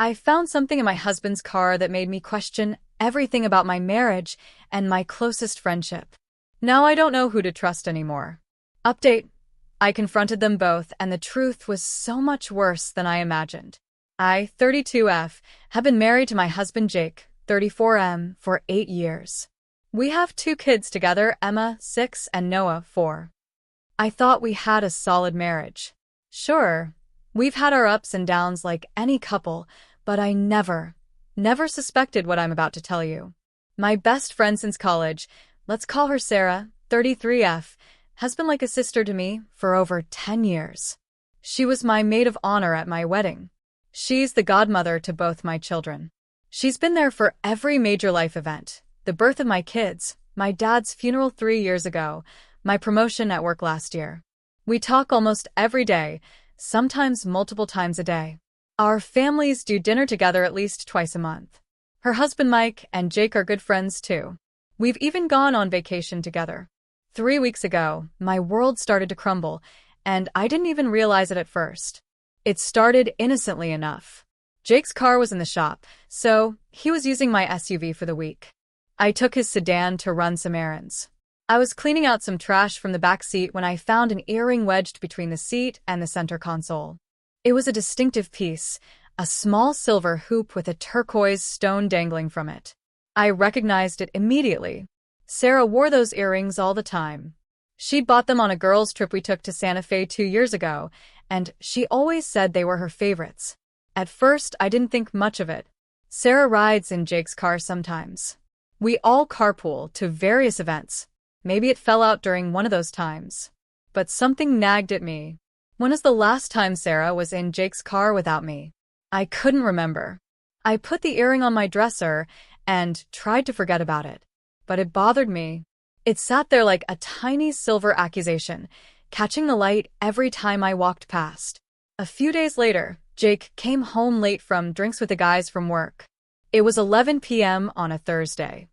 I found something in my husband's car that made me question everything about my marriage and my closest friendship. Now I don't know who to trust anymore. Update. I confronted them both, and the truth was so much worse than I imagined. I, 32F, have been married to my husband Jake, 34M, for 8 years. We have 2 kids together, Emma, 6, and Noah, 4. I thought we had a solid marriage. Sure, we've had our ups and downs like any couple, but I never suspected what I'm about to tell you. My best friend since college, let's call her Sarah, 33F, has been like a sister to me for over 10 years. She was my maid of honor at my wedding. She's the godmother to both my children. She's been there for every major life event: the birth of my kids, my dad's funeral 3 years ago, my promotion at work last year. We talk almost every day, sometimes multiple times a day. Our families do dinner together at least twice a month. Her husband Mike and Jake are good friends too. We've even gone on vacation together. 3 weeks ago, my world started to crumble, and I didn't even realize it at first. It started innocently enough. Jake's car was in the shop, so he was using my SUV for the week. I took his sedan to run some errands. I was cleaning out some trash from the back seat when I found an earring wedged between the seat and the center console. It was a distinctive piece, a small silver hoop with a turquoise stone dangling from it. I recognized it immediately. Sarah wore those earrings all the time. She'd bought them on a girls' trip we took to Santa Fe 2 years ago, and she always said they were her favorites. At first, I didn't think much of it. Sarah rides in Jake's car sometimes. We all carpool to various events. Maybe it fell out during one of those times. But something nagged at me. When was the last time Sarah was in Jake's car without me? I couldn't remember. I put the earring on my dresser and tried to forget about it. But it bothered me. It sat there like a tiny silver accusation, catching the light every time I walked past. A few days later, Jake came home late from drinks with the guys from work. It was 11 p.m. on a Thursday.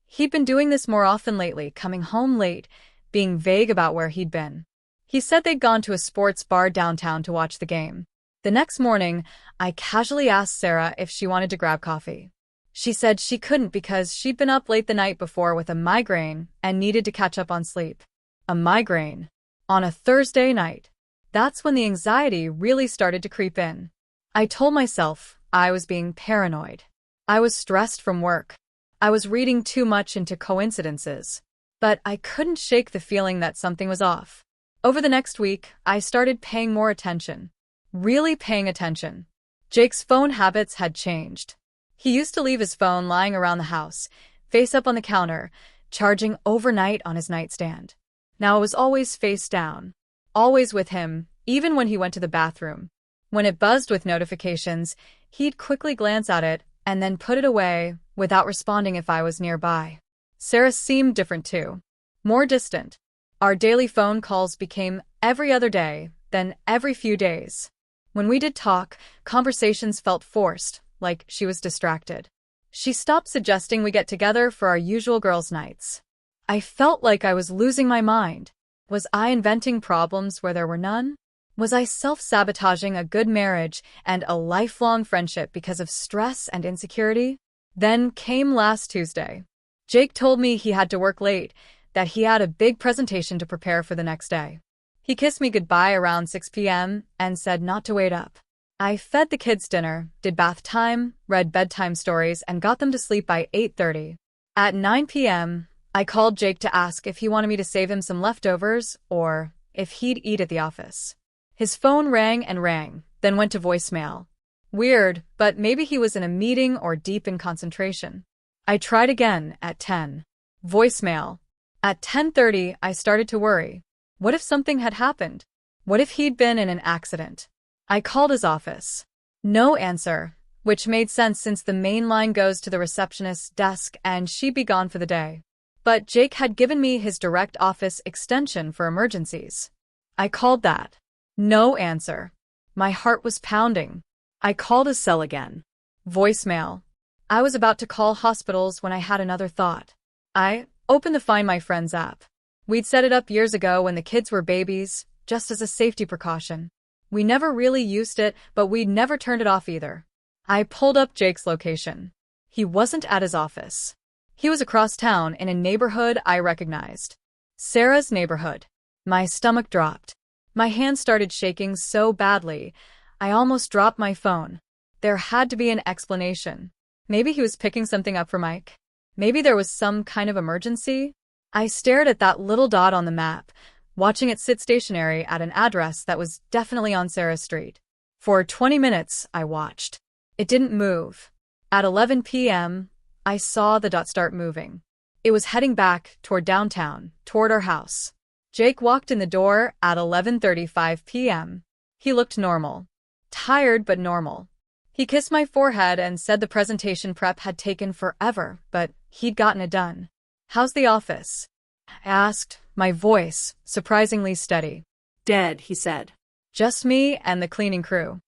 He'd been doing this more often lately, coming home late, being vague about where he'd been. He said they'd gone to a sports bar downtown to watch the game. The next morning, I casually asked Sarah if she wanted to grab coffee. She said she couldn't because she'd been up late the night before with a migraine and needed to catch up on sleep. A migraine. On a Thursday night. That's when the anxiety really started to creep in. I told myself I was being paranoid. I was stressed from work. I was reading too much into coincidences. But I couldn't shake the feeling that something was off. Over the next week, I started paying more attention. Really paying attention. Jake's phone habits had changed. He used to leave his phone lying around the house, face up on the counter, charging overnight on his nightstand. Now it was always face down. Always with him, even when he went to the bathroom. When it buzzed with notifications, he'd quickly glance at it and then put it away without responding if I was nearby. Sarah seemed different too. More distant. Our daily phone calls became every other day, then every few days. When we did talk, conversations felt forced, like she was distracted. She stopped suggesting we get together for our usual girls' nights. I felt like I was losing my mind. Was I inventing problems where there were none? Was I self-sabotaging a good marriage and a lifelong friendship because of stress and insecurity? Then came last Tuesday. Jake told me he had to work late, that he had a big presentation to prepare for the next day. He kissed me goodbye around 6 p.m. and said not to wait up. I fed the kids dinner, did bath time, read bedtime stories, and got them to sleep by 8:30. At 9 p.m., I called Jake to ask if he wanted me to save him some leftovers or if he'd eat at the office. His phone rang and rang, then went to voicemail. Weird, but maybe he was in a meeting or deep in concentration. I tried again at 10. Voicemail. At 10:30, I started to worry. What if something had happened? What if he'd been in an accident? I called his office. No answer, which made sense since the main line goes to the receptionist's desk and she'd be gone for the day. But Jake had given me his direct office extension for emergencies. I called that. No answer. My heart was pounding. I called his cell again. Voicemail. I was about to call hospitals when I had another thought. I opened the Find My Friends app. We'd set it up years ago when the kids were babies, just as a safety precaution. We never really used it, but we'd never turned it off either. I pulled up Jake's location. He wasn't at his office. He was across town in a neighborhood I recognized. Sarah's neighborhood. My stomach dropped. My hand started shaking so badly, I almost dropped my phone. There had to be an explanation. Maybe he was picking something up for Mike. Maybe there was some kind of emergency. I stared at that little dot on the map, watching it sit stationary at an address that was definitely on Sarah Street. For 20 minutes, I watched. It didn't move. At 11 p.m., I saw the dot start moving. It was heading back toward downtown, toward our house. Jake walked in the door at 11:35 p.m. He looked normal. Tired but normal. He kissed my forehead and said the presentation prep had taken forever, but he'd gotten it done. "How's the office?" I asked, my voice surprisingly steady. "Dead," he said. "Just me and the cleaning crew."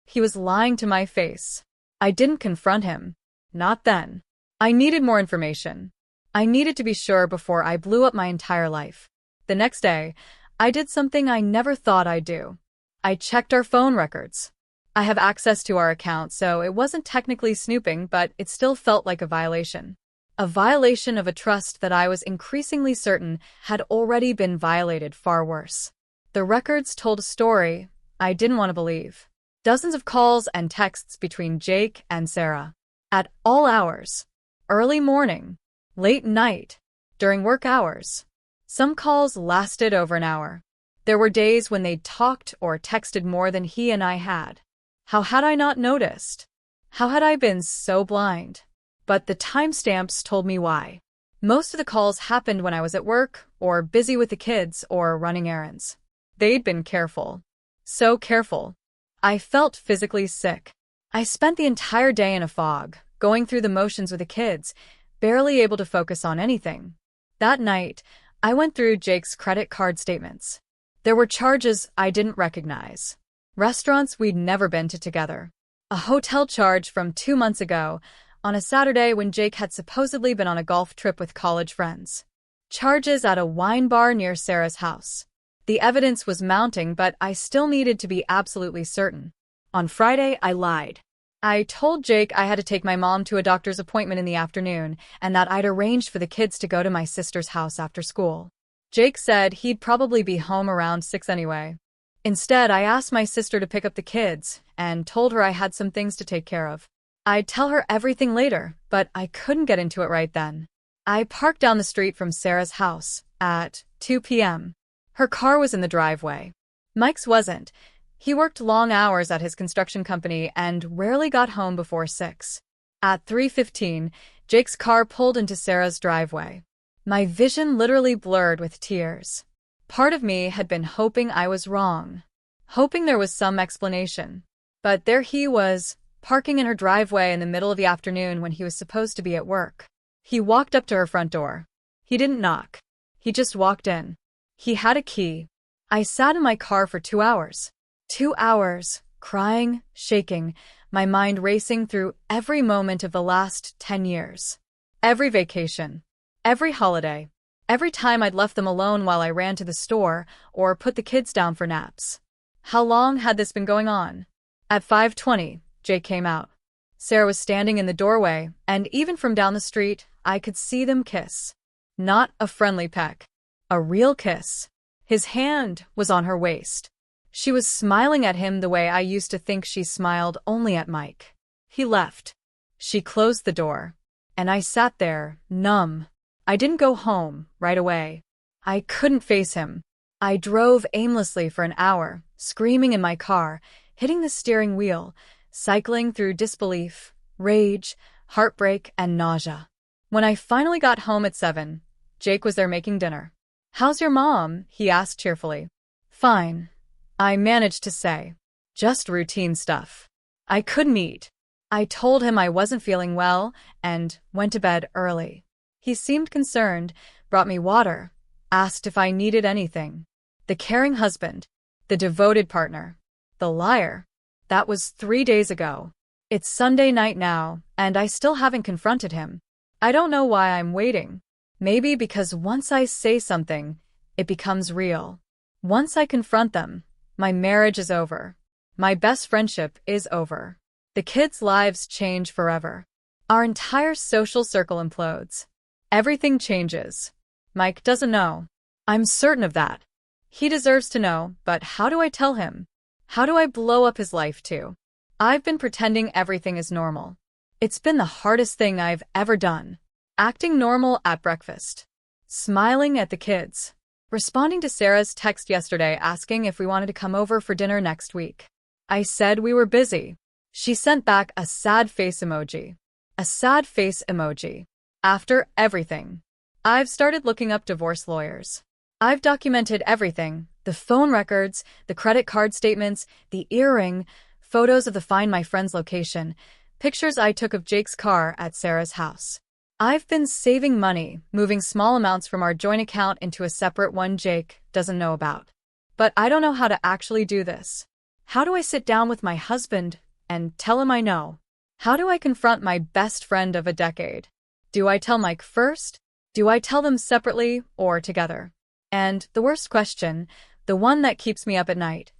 He was lying to my face. I didn't confront him. Not then. I needed more information. I needed to be sure before I blew up my entire life. The next day, I did something I never thought I'd do. I checked our phone records. I have access to our account, so it wasn't technically snooping, but it still felt like a violation. A violation of a trust that I was increasingly certain had already been violated far worse. The records told a story I didn't want to believe. Dozens of calls and texts between Jake and Sarah. At all hours. Early morning. Late night. During work hours. Some calls lasted over an hour. There were days when they'd talked or texted more than he and I had. How had I not noticed? How had I been so blind? But the timestamps told me why. Most of the calls happened when I was at work, or busy with the kids, or running errands. They'd been careful. So careful. I felt physically sick. I spent the entire day in a fog, going through the motions with the kids, barely able to focus on anything. That night, I went through Jake's credit card statements. There were charges I didn't recognize. Restaurants we'd never been to together. A hotel charge from 2 months ago, on a Saturday when Jake had supposedly been on a golf trip with college friends. Charges at a wine bar near Sarah's house. The evidence was mounting, but I still needed to be absolutely certain. On Friday, I lied. I told Jake I had to take my mom to a doctor's appointment in the afternoon, and that I'd arranged for the kids to go to my sister's house after school. Jake said he'd probably be home around 6 anyway. Instead, I asked my sister to pick up the kids, and told her I had some things to take care of. I'd tell her everything later, but I couldn't get into it right then. I parked down the street from Sarah's house at 2 p.m. Her car was in the driveway. Mike's wasn't. He worked long hours at his construction company and rarely got home before 6. At 3:15, Jake's car pulled into Sarah's driveway. My vision literally blurred with tears. Part of me had been hoping I was wrong, hoping there was some explanation. But there he was, parking in her driveway in the middle of the afternoon when he was supposed to be at work. He walked up to her front door. He didn't knock. He just walked in. He had a key. I sat in my car for 2 hours. 2 hours, crying, shaking, my mind racing through every moment of the last 10 years. Every vacation. Every holiday. Every time I'd left them alone while I ran to the store or put the kids down for naps. How long had this been going on? At 5:20, Jake came out. Sarah was standing in the doorway, and even from down the street, I could see them kiss. Not a friendly peck. A real kiss. His hand was on her waist. She was smiling at him the way I used to think she smiled only at Mike. He left. She closed the door. And I sat there, numb. I didn't go home right away. I couldn't face him. I drove aimlessly for an hour, screaming in my car, hitting the steering wheel, cycling through disbelief, rage, heartbreak, and nausea. When I finally got home at 7, Jake was there making dinner. "How's your mom?" he asked cheerfully. "Fine," I managed to say. "Just routine stuff." I couldn't eat. I told him I wasn't feeling well and went to bed early. He seemed concerned, brought me water, asked if I needed anything. The caring husband, the devoted partner, the liar. That was 3 days ago. It's Sunday night now, and I still haven't confronted him. I don't know why I'm waiting. Maybe because once I say something, it becomes real. Once I confront them, my marriage is over. My best friendship is over. The kids' lives change forever. Our entire social circle implodes. Everything changes. Mike doesn't know. I'm certain of that. He deserves to know, but how do I tell him? How do I blow up his life too? I've been pretending everything is normal. It's been the hardest thing I've ever done. Acting normal at breakfast. Smiling at the kids. Responding to Sarah's text yesterday asking if we wanted to come over for dinner next week. I said we were busy. She sent back a sad face emoji. A sad face emoji. After everything. I've started looking up divorce lawyers. I've documented everything. The phone records, the credit card statements, the earring, photos of the Find My Friend's location, pictures I took of Jake's car at Sarah's house. I've been saving money, moving small amounts from our joint account into a separate one Jake doesn't know about. But I don't know how to actually do this. How do I sit down with my husband and tell him I know? How do I confront my best friend of a decade? Do I tell Mike first? Do I tell them separately or together? And the worst question, the one that keeps me up at night.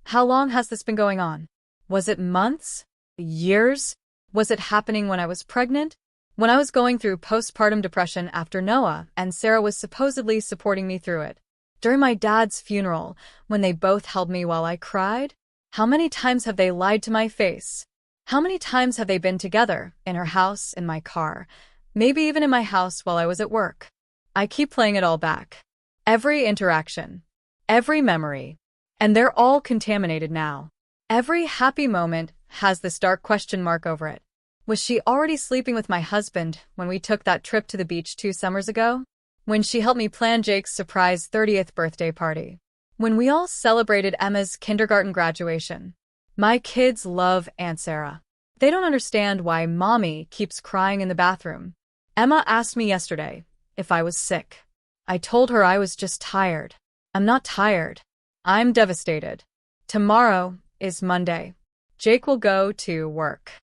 How long has this been going on? Was it months? Years? Was it happening when I was pregnant? When I was going through postpartum depression after Noah and Sarah was supposedly supporting me through it? During my dad's funeral, when they both held me while I cried? How many times have they lied to my face? How many times have they been together, in her house, in my car, maybe even in my house while I was at work? I keep playing it all back. Every interaction. Every memory. And they're all contaminated now. Every happy moment has this dark question mark over it. Was she already sleeping with my husband when we took that trip to the beach 2 summers ago? When she helped me plan Jake's surprise 30th birthday party? When we all celebrated Emma's kindergarten graduation? My kids love Aunt Sarah. They don't understand why Mommy keeps crying in the bathroom. Emma asked me yesterday if I was sick. I told her I was just tired. I'm not tired. I'm devastated. Tomorrow is Monday. Jake will go to work.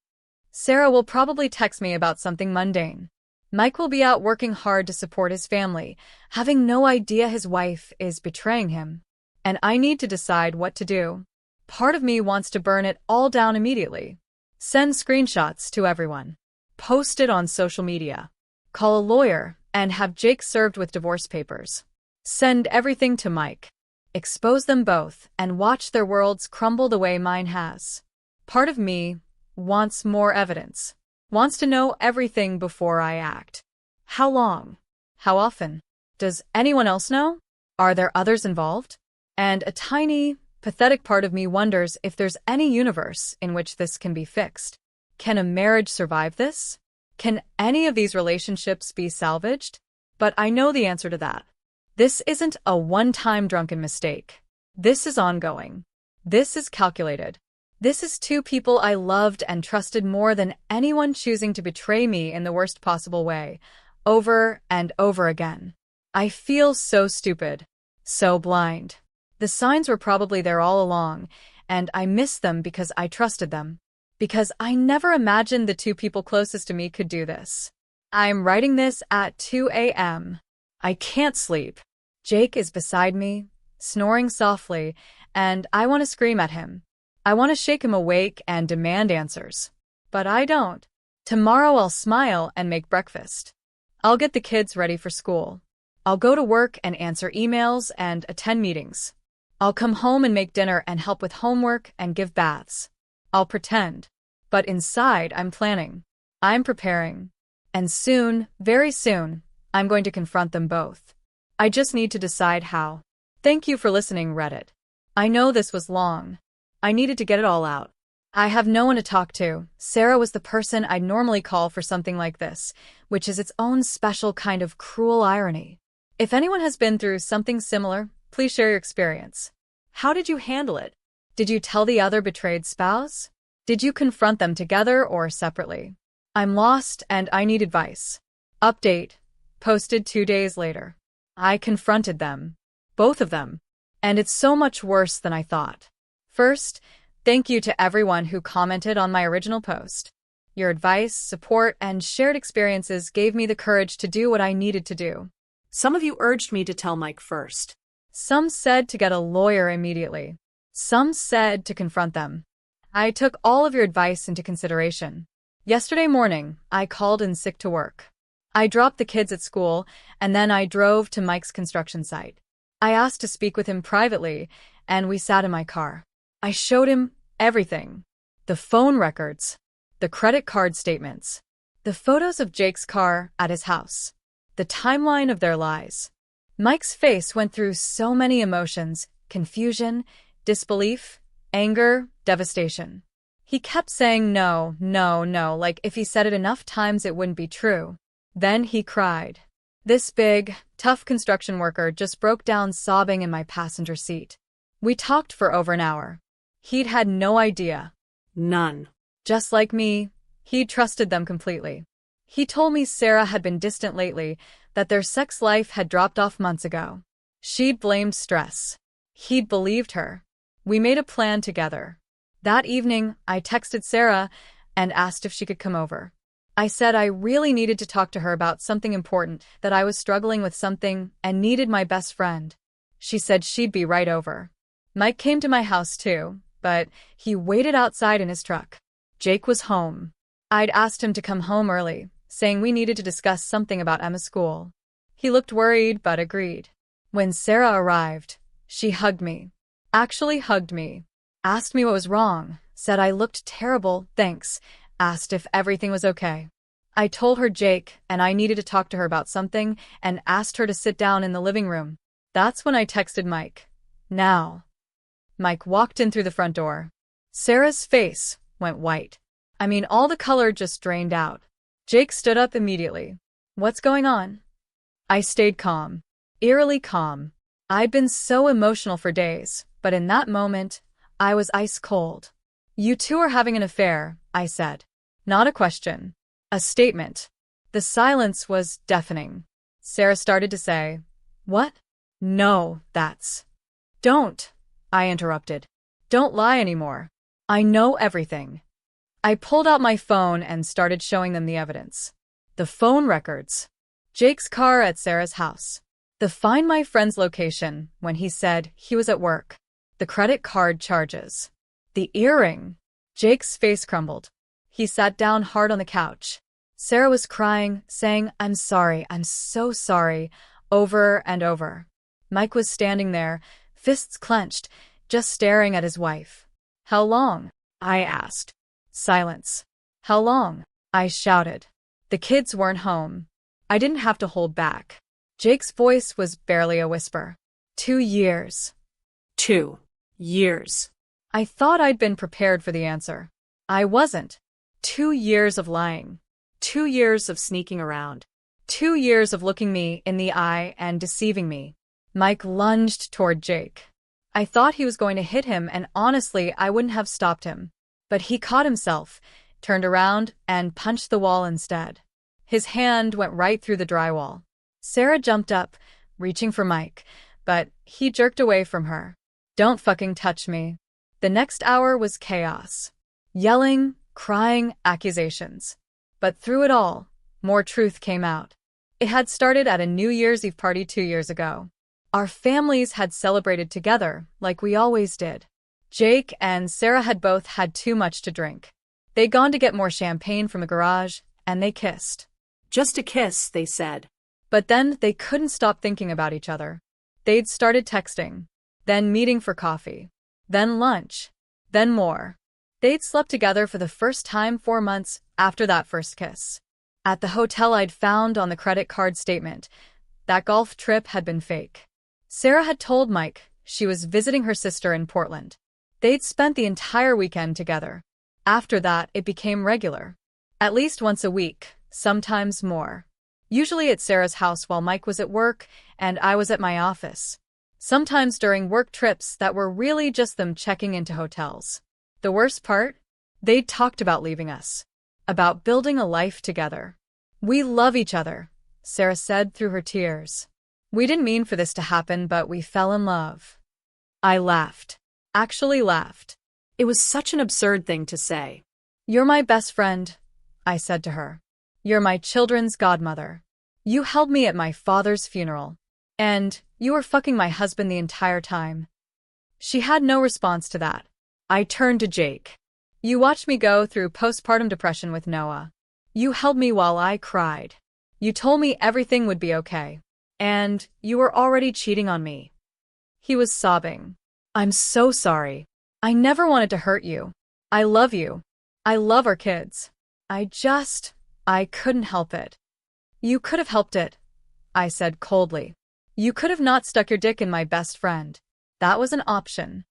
Sarah will probably text me about something mundane. Mike will be out working hard to support his family, having no idea his wife is betraying him. And I need to decide what to do. Part of me wants to burn it all down immediately. Send screenshots to everyone. Post it on social media. Call a lawyer and have Jake served with divorce papers. Send everything to Mike. Expose them both and watch their worlds crumble the way mine has. Part of me wants more evidence. Wants to know everything before I act. How long? How often? Does anyone else know? Are there others involved? And a tiny, pathetic part of me wonders if there's any universe in which this can be fixed. Can a marriage survive this? Can any of these relationships be salvaged? But I know the answer to that. This isn't a one-time drunken mistake. This is ongoing. This is calculated. This is 2 people I loved and trusted more than anyone choosing to betray me in the worst possible way, over and over again. I feel so stupid, so blind. The signs were probably there all along, and I missed them because I trusted them. Because I never imagined the 2 people closest to me could do this. I'm writing this at 2 a.m. I can't sleep. Jake is beside me, snoring softly, and I want to scream at him. I want to shake him awake and demand answers. But I don't. Tomorrow I'll smile and make breakfast. I'll get the kids ready for school. I'll go to work and answer emails and attend meetings. I'll come home and make dinner and help with homework and give baths. I'll pretend. But inside, I'm planning. I'm preparing. And soon, very soon, I'm going to confront them both. I just need to decide how. Thank you for listening, Reddit. I know this was long. I needed to get it all out. I have no one to talk to. Sarah was the person I'd normally call for something like this, which is its own special kind of cruel irony. If anyone has been through something similar, please share your experience. How did you handle it? Did you tell the other betrayed spouse? Did you confront them together or separately? I'm lost and I need advice. Update. Posted 2 days later. I confronted them. Both of them. And it's so much worse than I thought. First, thank you to everyone who commented on my original post. Your advice, support, and shared experiences gave me the courage to do what I needed to do. Some of you urged me to tell Mike first. Some said to get a lawyer immediately. Some said to confront them. I took all of your advice into consideration. Yesterday morning, I called in sick to work. I dropped the kids at school, and then I drove to Mike's construction site. I asked to speak with him privately, and we sat in my car. I showed him everything. The phone records, the credit card statements, the photos of Jake's car at his house, the timeline of their lies. Mike's face went through so many emotions: confusion, disbelief, anger, devastation. He kept saying no, no, no, like if he said it enough times it wouldn't be true. Then he cried. This big, tough construction worker just broke down sobbing in my passenger seat. We talked for over an hour. He'd had no idea. None. Just like me, he'd trusted them completely. He told me Sarah had been distant lately, that their sex life had dropped off months ago. She'd blamed stress. He'd believed her. We made a plan together. That evening, I texted Sarah and asked if she could come over. I said I really needed to talk to her about something important, that I was struggling with something and needed my best friend. She said she'd be right over. Mike came to my house too, but he waited outside in his truck. Jake was home. I'd asked him to come home early, saying we needed to discuss something about Emma's school. He looked worried but agreed. When Sarah arrived, she hugged me. Actually hugged me. Asked me what was wrong, said I looked terrible, thanks, asked if everything was okay. I told her Jake and I needed to talk to her about something and asked her to sit down in the living room. That's when I texted Mike. Now. Mike walked in through the front door. Sarah's face went white. I mean, all the color just drained out. Jake stood up immediately. What's going on? I stayed calm. Eerily calm. I'd been so emotional for days, but in that moment, I was ice cold. You two are having an affair, I said. Not a question. A statement. The silence was deafening. Sarah started to say, What? No, that's... Don't, I interrupted. Don't lie anymore. I know everything. I pulled out my phone and started showing them the evidence. The phone records. Jake's car at Sarah's house. The Find My Friend's location when he said he was at work. The credit card charges. The earring. Jake's face crumbled. He sat down hard on the couch. Sarah was crying, saying, I'm sorry, I'm so sorry, over and over. Mike was standing there, fists clenched, just staring at his wife. How long? I asked. Silence. How long? I shouted. The kids weren't home. I didn't have to hold back. Jake's voice was barely a whisper. 2 years. 2 years. I thought I'd been prepared for the answer. I wasn't. 2 years of lying. 2 years of sneaking around. 2 years of looking me in the eye and deceiving me. Mike lunged toward Jake. I thought he was going to hit him, and honestly, I wouldn't have stopped him. But he caught himself, turned around, and punched the wall instead. His hand went right through the drywall. Sarah jumped up, reaching for Mike, but he jerked away from her. Don't fucking touch me. The next hour was chaos. Yelling, crying, accusations. But through it all, more truth came out. It had started at a New Year's Eve party 2 years ago. Our families had celebrated together, like we always did. Jake and Sarah had both had too much to drink. They'd gone to get more champagne from a garage, and they kissed. Just a kiss, they said. But then they couldn't stop thinking about each other. They'd started texting, then meeting for coffee, then lunch, then more. They'd slept together for the first time 4 months after that first kiss. At the hotel I'd found on the credit card statement, that golf trip had been fake. Sarah had told Mike she was visiting her sister in Portland. They'd spent the entire weekend together. After that, it became regular. At least once a week, sometimes more. Usually at Sarah's house while Mike was at work and I was at my office. Sometimes during work trips that were really just them checking into hotels. The worst part? They'd talked about leaving us. About building a life together. We love each other, Sarah said through her tears. We didn't mean for this to happen, but we fell in love. I laughed. Actually laughed. It was such an absurd thing to say. You're my best friend, I said to her. You're my children's godmother. You held me at my father's funeral. And you were fucking my husband the entire time. She had no response to that. I turned to Jake. You watched me go through postpartum depression with Noah. You held me while I cried. You told me everything would be okay. And you were already cheating on me. He was sobbing. I'm so sorry. I never wanted to hurt you. I love you. I love our kids. I couldn't help it. You could have helped it, I said coldly. You could have not stuck your dick in my best friend. That was an option.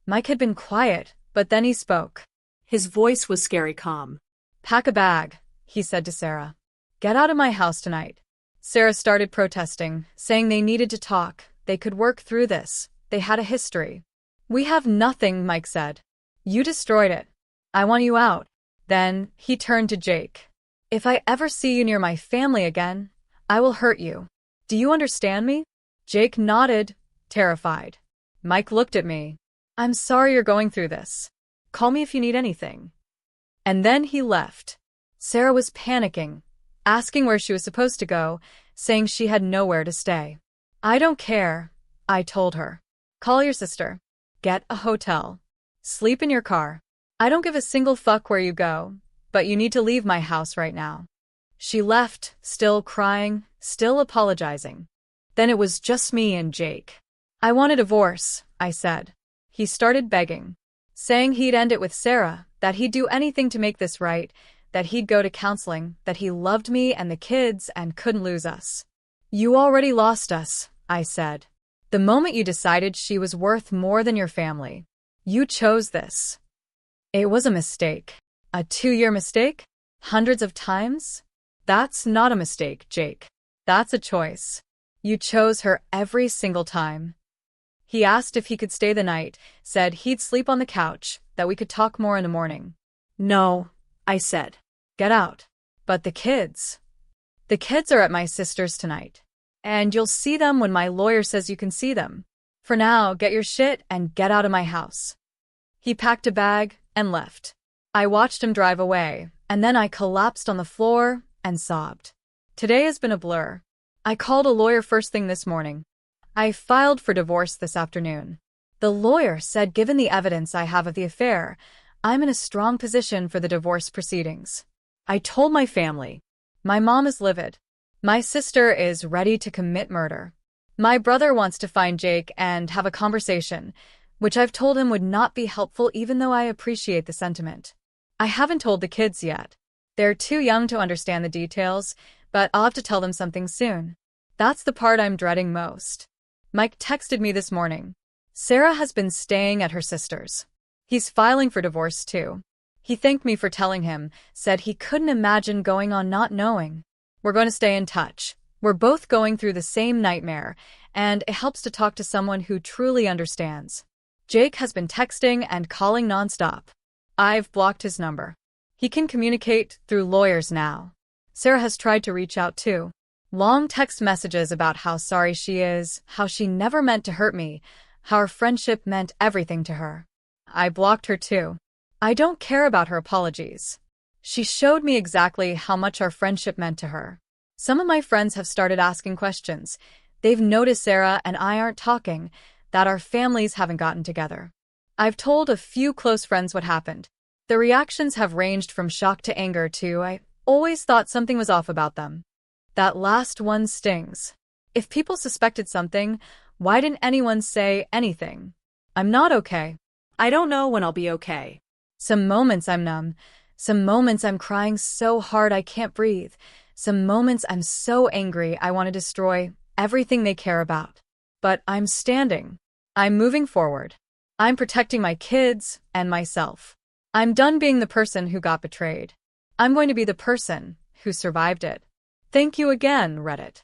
Mike had been quiet, but then he spoke. His voice was scary calm. Pack a bag, he said to Sarah. Get out of my house tonight. Sarah started protesting, saying they needed to talk. They could work through this. They had a history. We have nothing, Mike said. You destroyed it. I want you out. Then he turned to Jake. If I ever see you near my family again, I will hurt you. Do you understand me? Jake nodded, terrified. Mike looked at me. I'm sorry you're going through this. Call me if you need anything. And then he left. Sarah was panicking, asking where she was supposed to go, saying she had nowhere to stay. I don't care, I told her. Call your sister. Get a hotel. Sleep in your car. I don't give a single fuck where you go, but you need to leave my house right now. She left, still crying, still apologizing. Then it was just me and Jake. I want a divorce, I said. He started begging, saying he'd end it with Sarah, that he'd do anything to make this right, that he'd go to counseling, that he loved me and the kids and couldn't lose us. You already lost us, I said. The moment you decided she was worth more than your family. You chose this. It was a mistake. A 2-year mistake? Hundreds of times? That's not a mistake, Jake. That's a choice. You chose her every single time. He asked if he could stay the night, said he'd sleep on the couch, that we could talk more in the morning. No, I said. Get out. But the kids. The kids are at my sister's tonight. And you'll see them when my lawyer says you can see them. For now, get your shit and get out of my house. He packed a bag and left. I watched him drive away, and then I collapsed on the floor and sobbed. Today has been a blur. I called a lawyer first thing this morning. I filed for divorce this afternoon. The lawyer said given the evidence I have of the affair, I'm in a strong position for the divorce proceedings. I told my family. My mom is livid. My sister is ready to commit murder. My brother wants to find Jake and have a conversation, which I've told him would not be helpful even though I appreciate the sentiment. I haven't told the kids yet. They're too young to understand the details, but I'll have to tell them something soon. That's the part I'm dreading most. Mike texted me this morning. Sarah has been staying at her sister's. He's filing for divorce too. He thanked me for telling him, said he couldn't imagine going on not knowing. We're going to stay in touch. We're both going through the same nightmare, and it helps to talk to someone who truly understands. Jake has been texting and calling nonstop. I've blocked his number. He can communicate through lawyers now. Sarah has tried to reach out too. Long text messages about how sorry she is, how she never meant to hurt me, how our friendship meant everything to her. I blocked her too. I don't care about her apologies. She showed me exactly how much our friendship meant to her. Some of my friends have started asking questions. They've noticed Sarah and I aren't talking, that our families haven't gotten together. I've told a few close friends what happened. The reactions have ranged from shock to anger to I always thought something was off about them. That last one stings. If people suspected something, why didn't anyone say anything? I'm not okay. I don't know when I'll be okay. Some moments I'm numb. Some moments I'm crying so hard I can't breathe. Some moments I'm so angry I want to destroy everything they care about. But I'm standing. I'm moving forward. I'm protecting my kids and myself. I'm done being the person who got betrayed. I'm going to be the person who survived it. Thank you again, Reddit.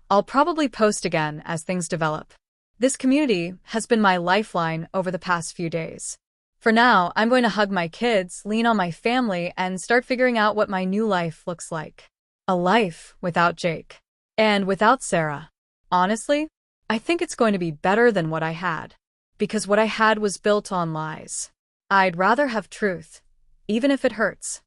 I'll probably post again as things develop. This community has been my lifeline over the past few days. For now, I'm going to hug my kids, lean on my family, and start figuring out what my new life looks like. A life without Jake. And without Sarah. Honestly, I think it's going to be better than what I had. Because what I had was built on lies. I'd rather have truth, even if it hurts.